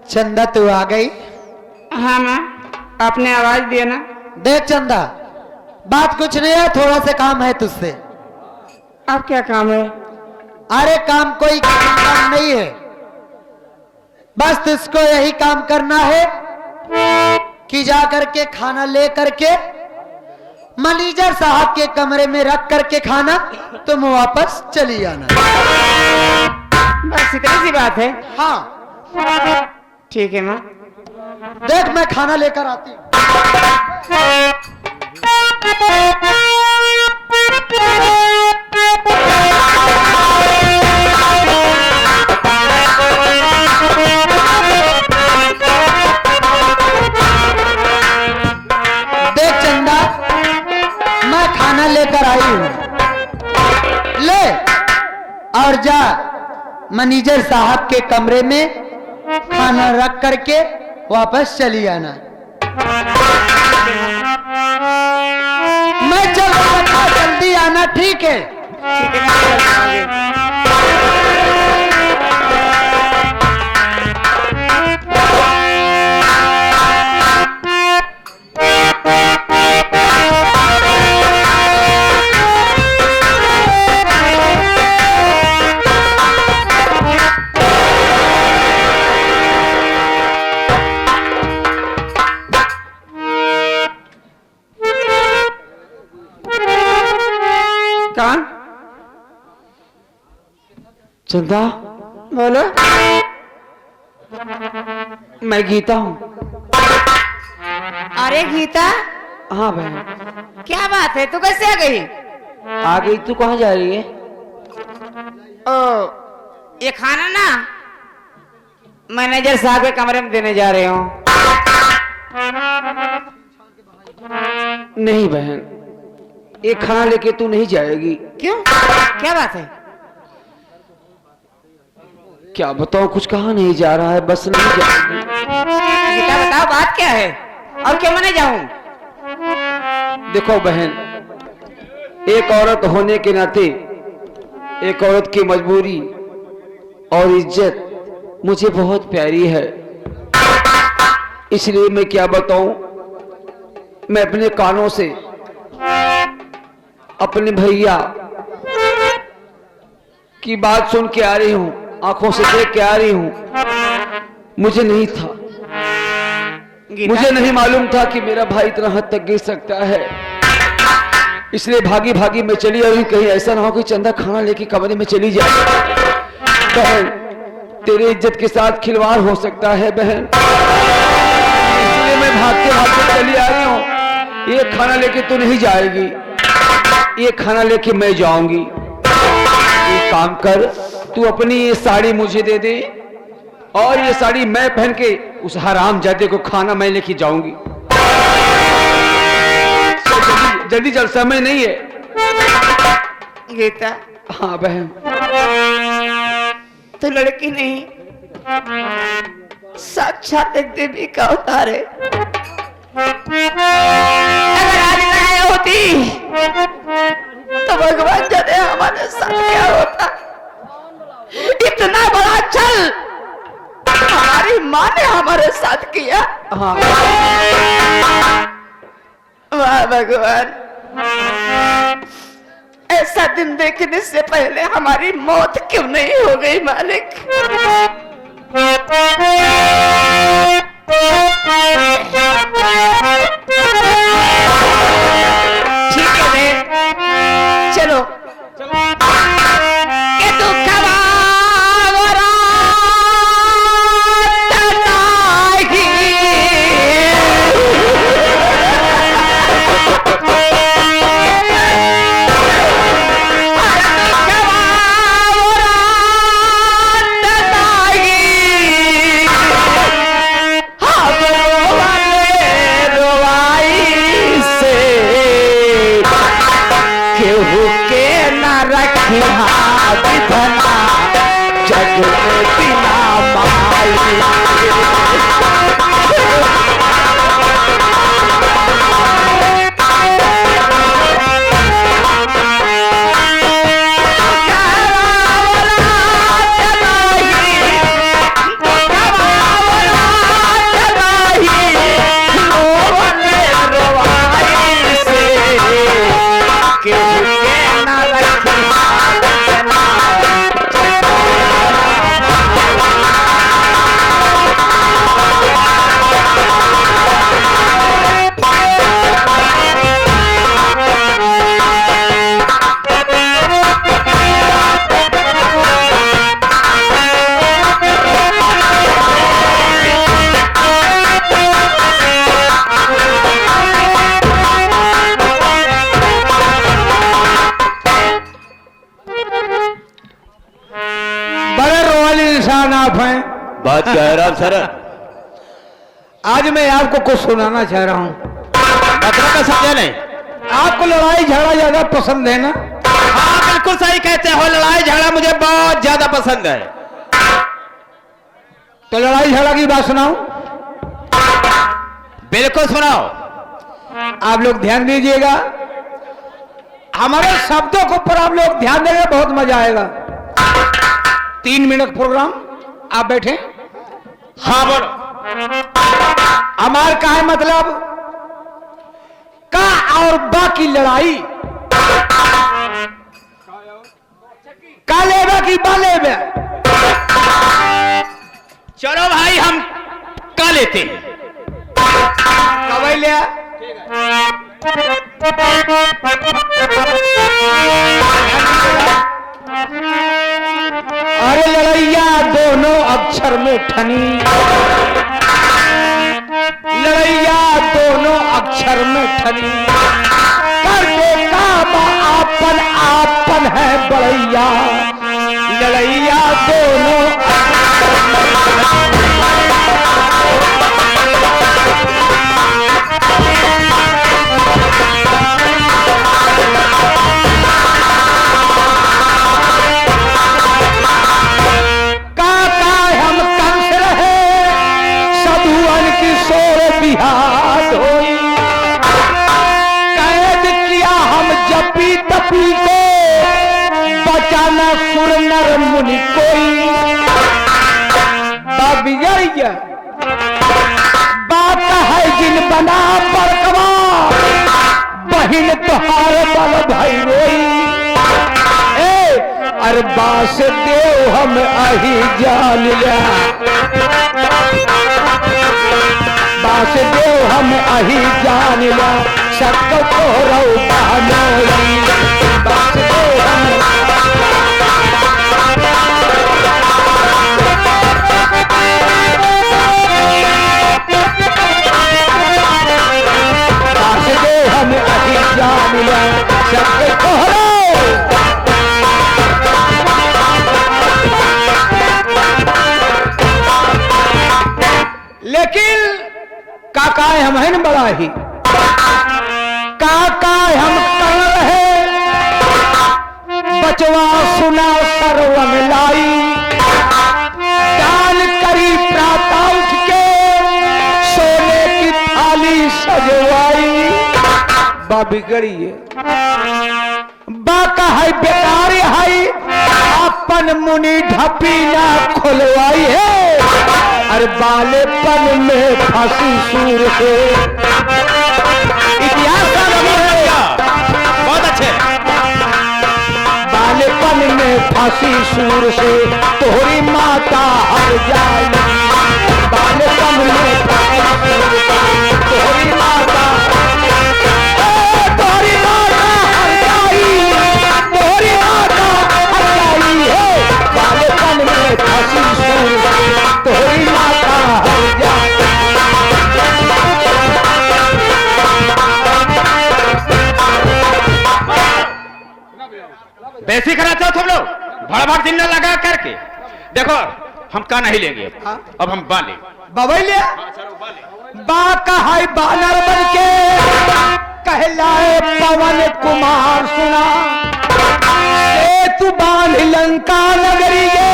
चंदा तू आ गई? हाँ माँ, आपने आवाज दिया ना। देख चंदा, बात कुछ नहीं है, थोड़ा सा काम है तुझसे। अब क्या काम है? अरे काम कोई काम नहीं है, बस तुझको यही काम करना है कि जा करके खाना ले करके मैनेजर साहब के कमरे में रख करके खाना तुम वापस चली आना। बस इतनी सी बात है। हाँ ठीक है माँ। देख मैं खाना लेकर आती हूँ। देख चंदा, मैं खाना लेकर आई हूँ, ले और जा मैनेजर साहब के कमरे में खाना रख करके वापस चली आना। मैं चल रहा, जल्दी आना, ठीक है? ठीक है। कौन? चंदा बोलो। मैं गीता हूँ। अरे गीता, हाँ बहन। क्या बात है, तू कैसे आ गई? आ गई? तू कहाँ जा रही है? ओ, ये खाना ना मैनेजर साहब के कमरे में देने जा रहे हूँ। नहीं बहन, एक खाना लेके तू नहीं जाएगी। क्यों, क्या बात है? क्या बताऊं, कुछ कहा नहीं जा रहा है, बस नहीं जाएगी। गीता बताओ बात क्या है, और क्यों मैं नहीं जाऊं? देखो बहन, एक औरत होने के नाते एक औरत की मजबूरी और इज्जत मुझे बहुत प्यारी है, इसलिए मैं क्या बताऊं, मैं अपने कानों से अपने भैया की बात सुन के आ रही हूं, आंखों से देख के आ रही हूं। मुझे नहीं था, मुझे नहीं मालूम था कि मेरा भाई इतना हद तक गिर सकता है, इसलिए भागी भागी मैं चली आई। कहीं ऐसा ना हो कि चंदा खाना लेके कमरे में चली जाए। बहन, तेरी इज्जत के साथ खिलवाड़ हो सकता है बहन, इसलिए मैं भागते भागते चली आ रही हूँ। ये खाना लेके तू नहीं जाएगी, ये खाना लेके मैं जाऊंगी। एक काम कर, तू अपनी ये साड़ी मुझे दे दे और ये साड़ी मैं पहन के उस हरामजादे को खाना मैं लेके जाऊंगी। जल्दी जल्दी चल, समय नहीं है। गीता, हाँ बहन। तू लड़की नहीं, साक्षात एक देवी का अवतार है। अगर आज लड़ाई होती तो भगवान जाने हमारे साथ क्या होता। इतना बड़ा छल हमारी माँ ने हमारे साथ किया। हाँ वाह भगवान, ऐसा दिन देखने से पहले हमारी मौत क्यों नहीं हो गई मालिक। ठीक है रे, चलो के तू हैं। बात क्या है राम सर? आज मैं आपको कुछ सुनाना चाह रहा हूँ। मतलब का समझा नहीं। आपको लड़ाई झगड़ा ज्यादा पसंद है ना? हाँ बिल्कुल सही कहते हो, लड़ाई झगड़ा मुझे बहुत ज्यादा पसंद है। तो लड़ाई झगड़ा की बात सुनाऊं? बिल्कुल सुनाओ। आप लोग ध्यान दीजिएगा, हमारे शब्दों के ऊपर आप लोग ध्यान देंगे, बहुत मजा आएगा। 3 मिनट प्रोग्राम, आप बैठे। हाँ बोलो। हमार का है मतलब का और बा की लड़ाई, का लेबे की बा लेबे। चलो भाई हम का लेते हैं। कवई ले आ। अरे लड़ैया दोनों अक्षर में ठनी, लड़ैया दोनों अक्षर में ठनी, करके काम आपन आपन है बड़ैया, लड़ैया दोनों बिहार होई, कैद किया हम जपी तपी को, बचाना सुर नर मुनि कोई। बिगड़िया बात है जिन बना बरकवा, बहिन तुहार बल भाई रोई। अरे बास देव हम अही जान लिया, बास देव हम अही जान लिया, सबको तोरऊ बहनोई। बास देव हम बास देव हम अही जान लिया, सबको तोरऊ। लेकिन काका हम है न बड़ा ही, काका हम कर रहे, बचवा सुना सर्वम लाई, दान करी प्रातः उठ के, सोने की थाली सजवाई। बा बिगड़िए बा का है बेकार है, अपन मुनि ढपी ना खुलवाई है। अरे बालेपन में फांसी सूर से, इतिहास का रवि है बहुत अच्छे। बालेपन में फांसी सूर से तोहरी माता हर जाई, बालेपन में फांसी सूर से तोहरी माता, तोहरी माता हर जाई, तोहरी माता हर जाई है। बालेपन में फांसी सूर से तोहरी माता हर जाई। वैसे कराते हो तुम लोग, भड़ दिन लगा करके। देखो हम का नहीं लेंगे, अब हम बा लेंगे। बबैले बा कहाई बानर बन के, कहलाए पवन कुमार सुना, सेतु बांध लंका नगरी गे,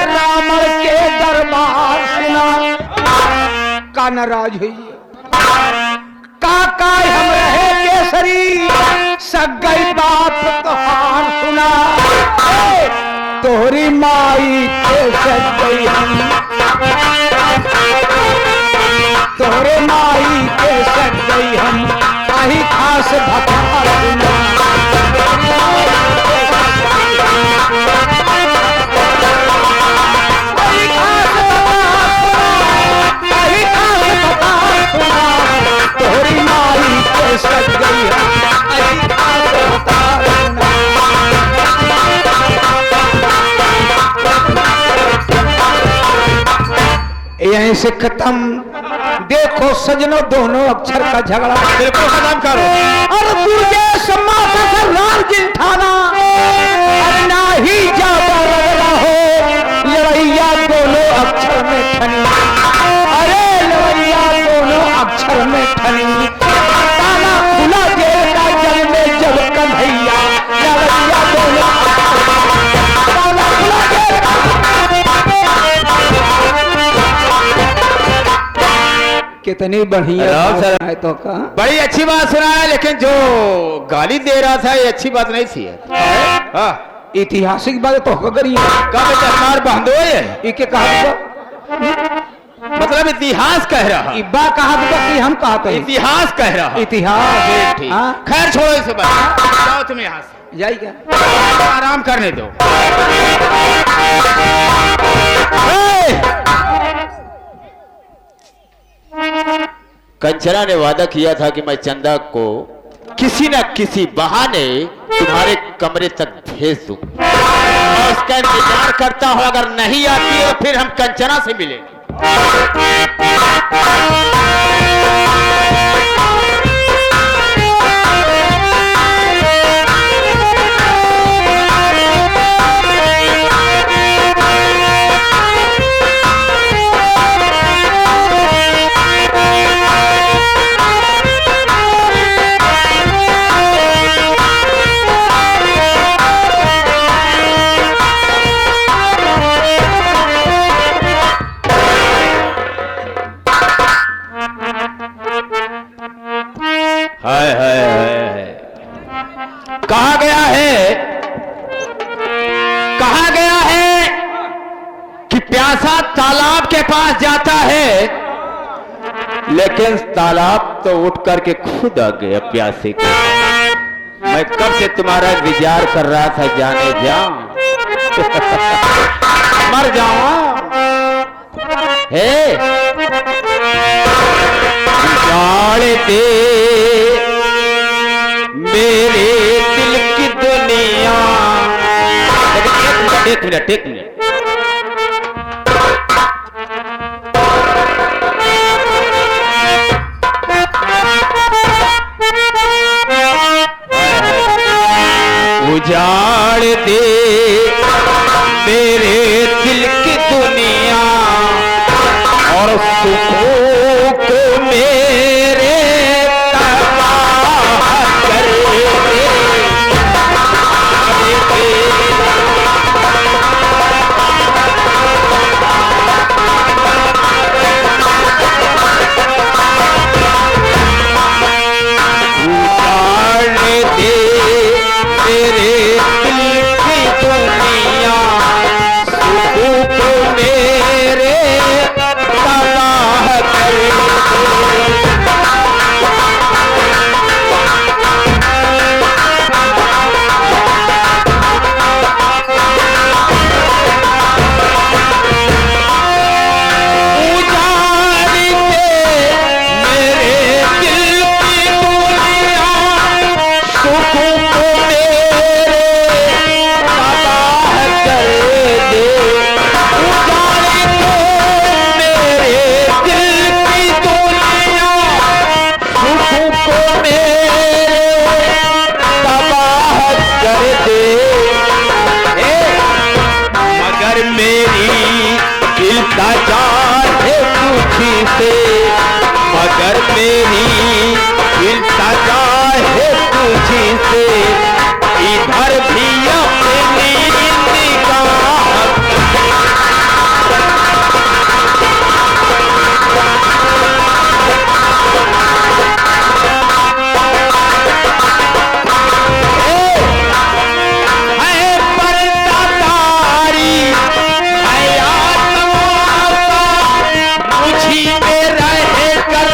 रावण के दरबार सुना। का नाराज हुई काका हम रहे केसरी, सगई बाप तोहार सुना, तोहरी माई के सगई हम, तोहरे माई के सगई हम, आही खास भकार सुना। तोहरी माई के सगई हम, आही खास भकार सुना। यहीं से खत्म। देखो सजनों दोनों अक्षर का झगड़ा बिल्कुल खत्म करो। और दुर्गेश माता का लाल जिठाना, ना ही ज्यादा लग रहा हो, लड़ैया ठनी, अरे लवैया दोनों अक्षर में ठनी, ताला खुला देता जल में जब कन्हैया, लवैया दोनों ताला खुला देता। कितनी बढ़िया राम सर। है तो का बड़ी अच्छी बात सुना है, लेकिन जो गाली दे रहा था ये अच्छी बात नहीं थी। हाँ, ऐतिहासिक बात तो करिए कब चरमार बंदो है, इके कहा मतलब इतिहास कह रहा, इब्बा कहा कि हम कहा थे इतिहास कह रहा। इतिहास। ठीक, हाँ? खैर छोड़ो इस बात, जाओ तुम यहाँ से, जाई क्या आराम करने दो। कंचना ने वादा किया था कि मैं चंदा को किसी न किसी बहाने तुम्हारे कमरे तक भेज दूं और उसका इंतजार करता हूं, अगर नहीं आती है फिर हम कंचना से मिले। हाय हाय हाय हाय, कहा गया है, कहा गया है कि प्यासा तालाब के पास जाता है, लेकिन तालाब तो उठ करके खुद आ गया प्यासे के। मैं कब से तुम्हारा इंतजार कर रहा था, जाने जाऊं मर जाऊं। हे जाड़ते मेरे दिल की दुनिया, लेकिन एक मिनट एक मिनट, उजाड़ दे मेरे दिल की दुनिया और सुखों को मेरे तबाह कर दे। मगर मेरी इल्तिजा है तुझी से, इधर भी अपनी निगाह है पर्दा तारी, है आत्मा मुझी में रह कर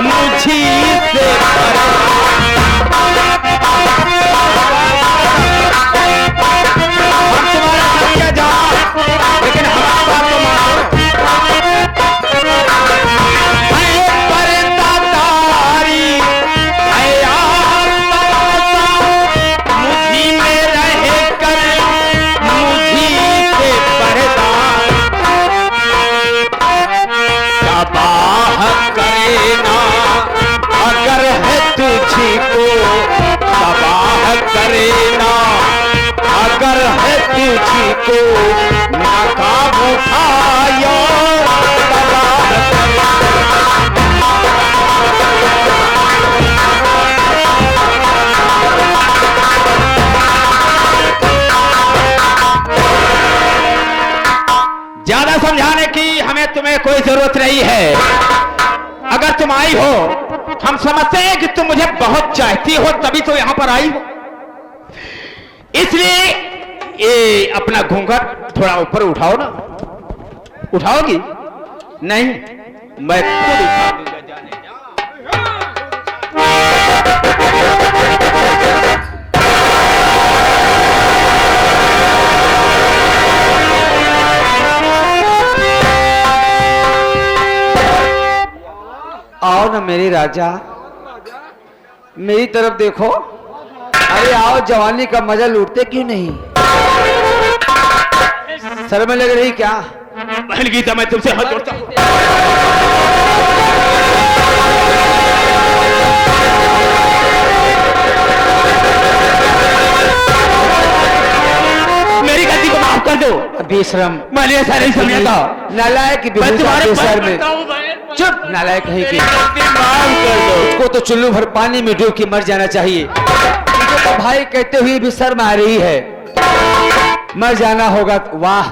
मुझी से हम तुम्हारा सत्य जा, लेकिन हमारा बात तो मानो। है पर्दा तारी, है आत्मा मुझी में रह कर मुझी से पर्दा तबाह करेना, अगर है तुझी को तबाह करेना, अगर है तुझको नाकाबू था यार ज्यादा समझाने की हमें तुम्हें कोई जरूरत नहीं है। अगर तुम आई हो, हम समझते हैं कि तुम मुझे बहुत चाहती हो, तभी तो यहां पर आई हो। इसलिए ये अपना घूंघट थोड़ा ऊपर उठाओ ना। उठाओगी? नहीं, मैं खुद उठा दूंगा। जाने आओ ना मेरे राजा, मेरी तरफ देखो। अरे आओ, जवानी का मजा लूटते क्यों नहीं? शर्म लग रही क्या? बहन गीता, मैं तुमसे हाथ जोड़ता हूं। मेरी गलती को माफ कर दो। बेशरम, मैंने ऐसा नहीं समझा था। नालायक मैं तुम्हारे बेशर में। में चुप, नालायक है कि माफ कर दो। उसको तो चुल्लू भर पानी में डूब के मर जाना चाहिए। मुझे तो भाई कहते हुए भी शर्म आ रही है। मर जाना होगा। वाह,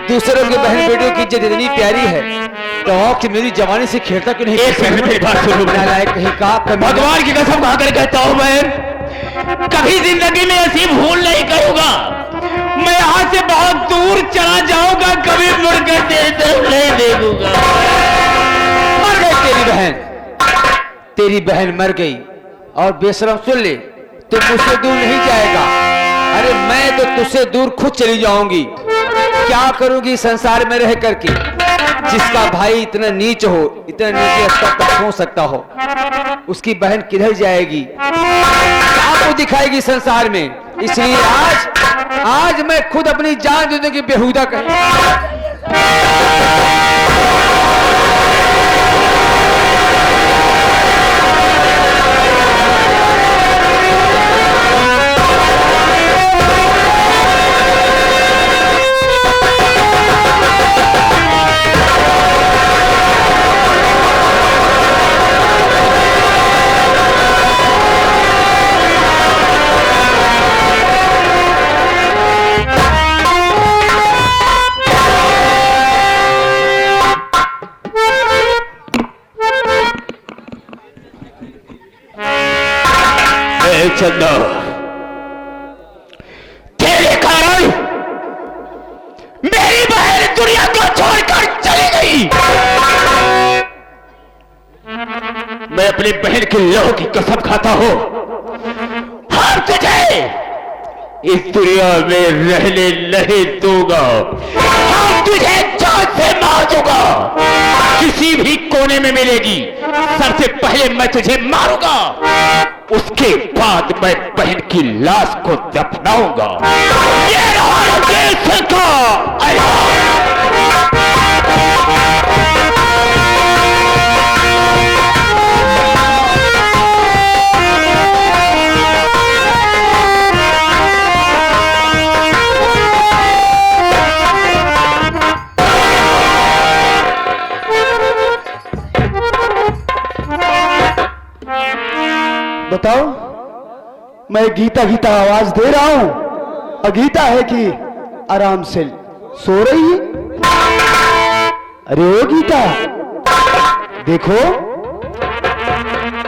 दूसरों के बहन बेटों की इज्जत इतनी प्यारी है तो कि मेरी जवानी से खेलता क्यों नहीं? एक मिनट मेरी बात सुनो। नालायक कहीं का भगवान की कसम खाकर कहता हूं, मैं कभी जिंदगी में ऐसी भूल नहीं करूंगा। मैं यहाँ से बहुत दूर चला जाऊंगा, कभी मुड़कर तेरी तरफ नहीं देखूंगा। मर गई तेरी बहन। तेरी बहन मर गई। और बेशरम सुन ले, तू मुझसे दूर नहीं जाएगा। अरे मैं तो तुझसे दूर खुद चली जाऊंगी। क्या करूंगी संसार में रह करके? जिसका भाई इतना नीच हो, इतना नीचे स्तर तक पहुंच सकता हो, उसकी बहन किधर जाएगी? क्या को दिखाएगी संसार में? इसलिए आज मैं खुद अपनी जान देने की बेहुदा कही। चंदा, तेरे कारण मेरी बहन दुनिया को छोड़कर चली गई। मैं अपनी बहन के लहू की कसम खाता हूं, हम तुझे इस दुनिया में रहने नहीं दूंगा। हम तुझे जान से मार दूंगा। किसी भी कोने में मिलेगी, सबसे पहले मैं तुझे मारूंगा, उसके बाद मैं बहन की लाश को दफनाऊंगा। ये रहा देश का बताओ, मैं गीता गीता आवाज दे रहा हूं और गीता है कि आराम से सो रही है। अरे ओ गीता, देखो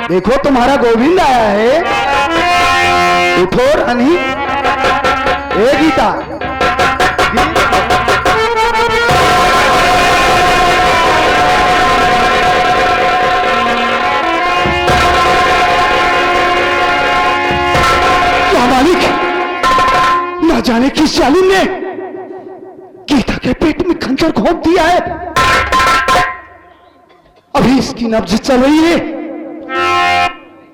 देखो तुम्हारा गोविंद आया है। उठो रानी। ए गीता, मालिक, ना जाने किस जालिम ने गीता के पेट में खंजर घोंप दिया है। अभी इसकी नब्ज चल रही है,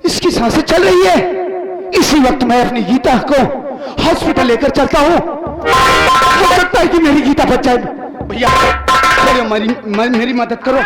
इसकी सांसें चल रही है। इसी वक्त मैं अपनी गीता को हॉस्पिटल लेकर चलता हूं। हो सकता है कि मेरी गीता बच जाए। भैया मेरी मदद करो।